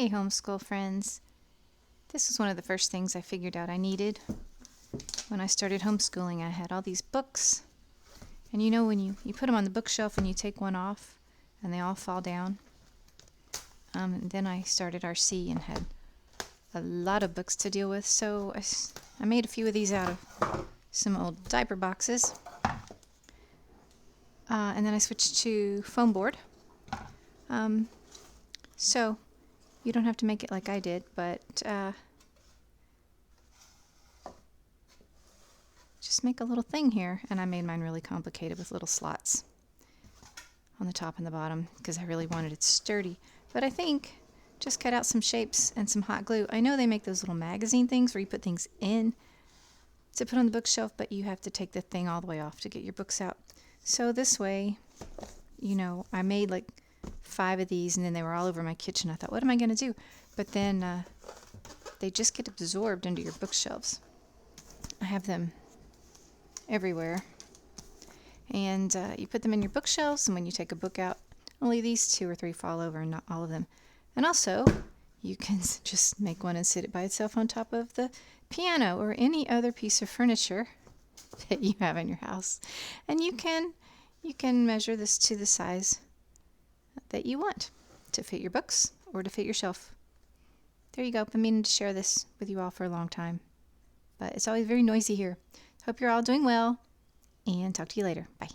Hey, homeschool friends. This was one of the first things I figured out I needed when I started homeschooling. I had all these books, and when you put them on the bookshelf and you take one off, and they all fall down. And then I started RC and had a lot of books to deal with, so I made a few of these out of some old diaper boxes. And then I switched to foam board. So you don't have to make it like I did, but just make a little thing here. And I made mine really complicated with little slots on the top and the bottom because I really wanted it sturdy. But I think just cut out some shapes and some hot glue. I know they make those little magazine things where you put things in to put on the bookshelf, but you have to take the thing all the way off to get your books out. So this way, I made like 5 of these, and then they were all over my kitchen. I thought, what am I going to do? But then they just get absorbed into your bookshelves. I have them everywhere. And you put them in your bookshelves, and when you take a book out, only these 2 or 3 fall over, and not all of them. And also, you can just make one and sit it by itself on top of the piano or any other piece of furniture that you have in your house. And you can measure this to the size that you want to fit your books or to fit your shelf. There you go. I've been meaning to share this with you all for a long time, but it's always very noisy here. Hope you're all doing well, and talk to you later. Bye.